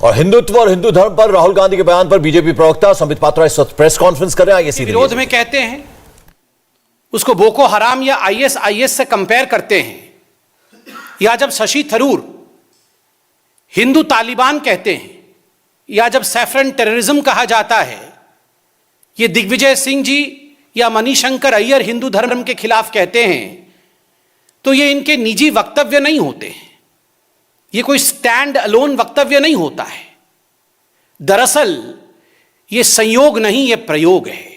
और हिंदुत्व और हिंदू धर्म पर राहुल गांधी के बयान पर बीजेपी प्रवक्ता संबित पात्रा इस वक्त प्रेस कॉन्फ्रेंस कर रहे हैं। विरोध में कहते हैं, उसको बोको हराम या आईएस से कंपेयर करते हैं, या जब शशि थरूर हिंदू तालिबान कहते हैं, या जब सैफरन टेररिज्म कहा जाता है, ये दिग्विजय सिंह जी या मणिशंकर अय्यर हिंदू धर्म के खिलाफ कहते हैं, तो ये इनके निजी वक्तव्य नहीं होते हैं, ये कोई स्टैंड अलोन वक्तव्य नहीं होता है। दरअसल ये संयोग नहीं, ये प्रयोग है।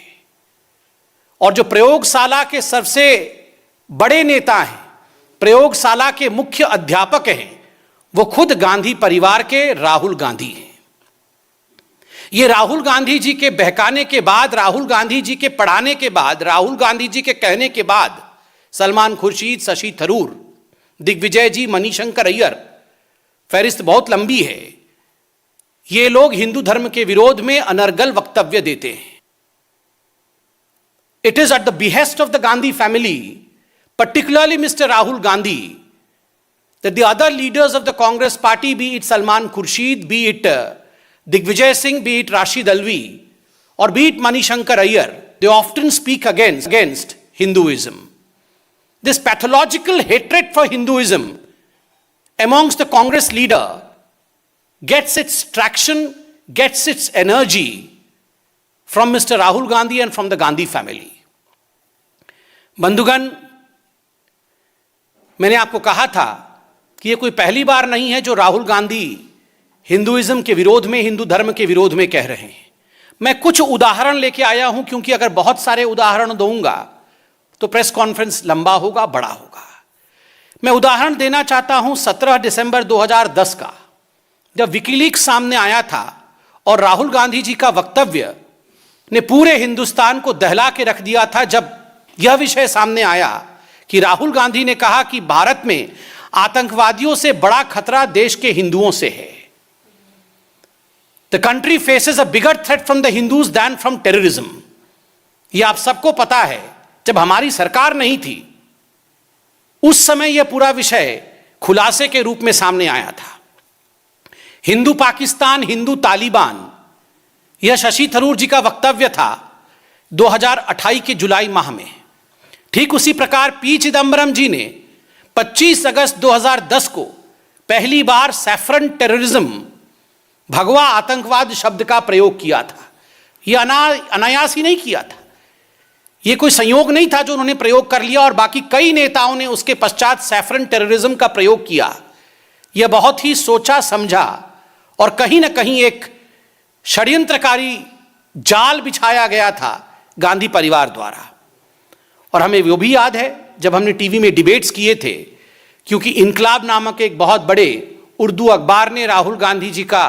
और जो प्रयोगशाला के सबसे बड़े नेता हैं, प्रयोगशाला के मुख्य अध्यापक हैं, वो खुद गांधी परिवार के राहुल गांधी हैं। ये राहुल गांधी जी के बहकाने के बाद, राहुल गांधी जी के पढ़ाने के बाद, राहुल गांधी जी के कहने के बाद सलमान खुर्शीद, शशि थरूर, दिग्विजय जी, मणिशंकर अय्यर, फहरिस्त बहुत लंबी है, ये लोग हिंदू धर्म के विरोध में अनर्गल वक्तव्य देते हैं। It is at the behest of the Gandhi family, particularly Mr. Rahul Gandhi, that the other leaders of the Congress party, be it Salman Khurshid, be it Digvijay Singh, be it Rashid Alvi, or be it Manishankar Aiyar, they often speak against Hinduism. This pathological hatred for Hinduism amongst the Congress leader gets its traction, gets its energy from Mr. Rahul Gandhi and from the Gandhi family. बंधुगण, मैंने आपको कहा था कि ये कोई पहली बार नहीं है जो राहुल गांधी हिंदुइज्म के विरोध में, हिंदू धर्म के विरोध में कह रहे हैं। मैं कुछ उदाहरण लेके आया हूं, क्योंकि अगर बहुत सारे उदाहरण दूंगा तो प्रेस कॉन्फ्रेंस लंबा होगा, बड़ा होगा। मैं उदाहरण देना चाहता हूं 17 दिसंबर 2010 का, जब विकीलीक्स सामने आया था और राहुल गांधी जी का वक्तव्य ने पूरे हिंदुस्तान को दहला के रख दिया था। जब यह विषय सामने आया कि राहुल गांधी ने कहा कि भारत में आतंकवादियों से बड़ा खतरा देश के हिंदुओं से है। The country faces a bigger threat from the Hindus than from terrorism. यह आप सबको पता है, जब हमारी सरकार नहीं थी उस समय यह पूरा विषय खुलासे के रूप में सामने आया था। हिंदू पाकिस्तान, हिंदू तालिबान, यह शशि थरूर जी का वक्तव्य था 2028 के जुलाई माह में। ठीक उसी प्रकार पी चिदम्बरम जी ने 25 अगस्त 2010 को पहली बार सैफरन टेररिज्म, भगवा आतंकवाद शब्द का प्रयोग किया था। यह अनायास ही नहीं किया था, यह कोई संयोग नहीं था जो उन्होंने प्रयोग कर लिया और बाकी कई नेताओं ने उसके पश्चात सैफरन टेररिज्म का प्रयोग किया। यह बहुत ही सोचा समझा और कहीं ना कहीं एक षड्यंत्रकारी जाल बिछाया गया था गांधी परिवार द्वारा। और हमें वो भी याद है जब हमने टीवी में डिबेट्स किए थे, क्योंकि इनकलाब नामक एक बहुत बड़े उर्दू अखबार ने राहुल गांधी जी का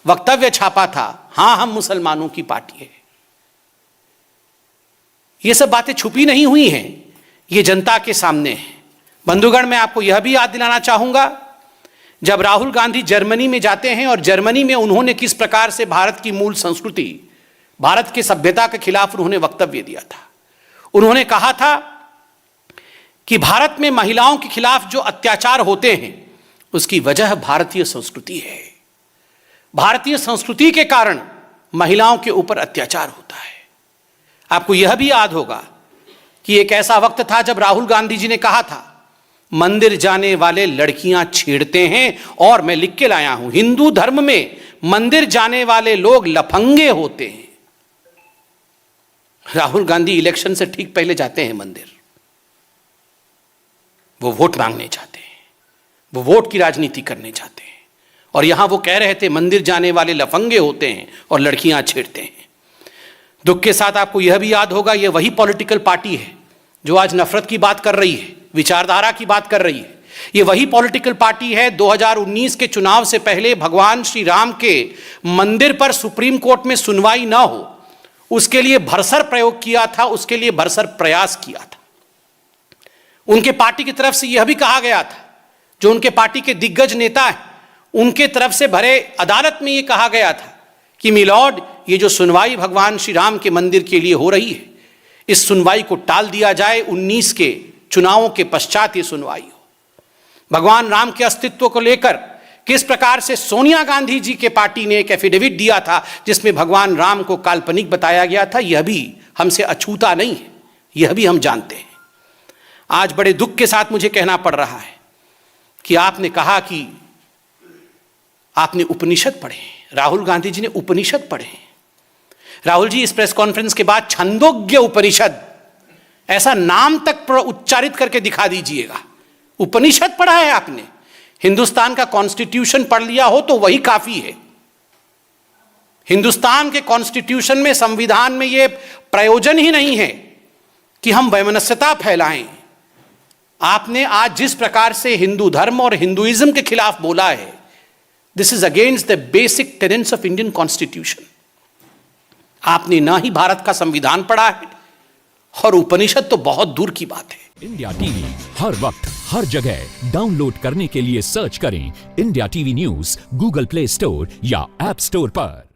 वक्तव्य छापा था, हां हम मुसलमानों की पार्टी है। ये सब बातें छुपी नहीं हुई हैं, ये जनता के सामने है। बंधुगण, मैं आपको यह भी याद दिलाना चाहूंगा, जब राहुल गांधी जर्मनी में जाते हैं और जर्मनी में उन्होंने किस प्रकार से भारत की मूल संस्कृति, भारत की सभ्यता के खिलाफ उन्होंने वक्तव्य दिया था। उन्होंने कहा था कि भारत में महिलाओं के खिलाफ जो अत्याचार होते हैं उसकी वजह भारतीय संस्कृति है। भारतीय संस्कृति के कारण महिलाओं के ऊपर अत्याचार होता है। आपको यह भी याद होगा कि एक ऐसा वक्त था जब राहुल गांधी जी ने कहा था, मंदिर जाने वाले लड़कियां छेड़ते हैं, और मैं लिख के लाया हूं, हिंदू धर्म में मंदिर जाने वाले लोग लफंगे होते हैं। राहुल गांधी इलेक्शन से ठीक पहले जाते हैं मंदिर, वो वोट मांगने जाते हैं, वो वोट की राजनीति करने जाते हैं, और यहां वो कह रहे थे मंदिर जाने वाले लफंगे होते हैं और लड़कियां छेड़ते हैं। दुख के साथ आपको यह भी याद होगा, यह वही पॉलिटिकल पार्टी है जो आज नफरत की बात कर रही है, विचारधारा की बात कर रही है। यह वही पॉलिटिकल पार्टी है 2019 के चुनाव से पहले भगवान श्री राम के मंदिर पर सुप्रीम कोर्ट में सुनवाई ना हो, उसके लिए भरसर प्रयोग किया था, उसके लिए भरसर प्रयास किया था। उनके पार्टी की तरफ से यह भी कहा गया था, जो उनके पार्टी के दिग्गज नेता हैं उनके तरफ से भरे अदालत में यह कहा गया था कि मिलॉर्ड, ये जो सुनवाई भगवान श्री राम के मंदिर के लिए हो रही है, इस सुनवाई को टाल दिया जाए, 19 के चुनावों के पश्चात ये सुनवाई हो। भगवान राम के अस्तित्व को लेकर किस प्रकार से सोनिया गांधी जी के पार्टी ने एक एफिडेविट दिया था जिसमें भगवान राम को काल्पनिक बताया गया था, यह भी हमसे अछूता नहीं है, यह भी हम जानते हैं। आज बड़े दुख के साथ मुझे कहना पड़ रहा है कि आपने कहा कि आपने उपनिषद पढ़े, राहुल गांधी जी ने उपनिषद पढ़े। राहुल जी, इस प्रेस कॉन्फ्रेंस के बाद छंदोग्य उपनिषद ऐसा नाम तक उच्चारित करके दिखा दीजिएगा। उपनिषद पढ़ा है आपने? हिंदुस्तान का कॉन्स्टिट्यूशन पढ़ लिया हो तो वही काफी है। हिंदुस्तान के कॉन्स्टिट्यूशन में, संविधान में यह प्रयोजन ही नहीं है कि हम वैमनस्यता फैलाएं। आपने आज जिस प्रकार से हिंदू धर्म और हिंदुइज्म के खिलाफ बोला है, this is against the basic tenants of Indian constitution. आपने ना ही भारत का संविधान पढ़ा है और उपनिषद तो बहुत दूर की बात है। इंडिया टीवी हर वक्त हर जगह डाउनलोड करने के लिए सर्च करें India TV news Google play store या ऐप स्टोर पर।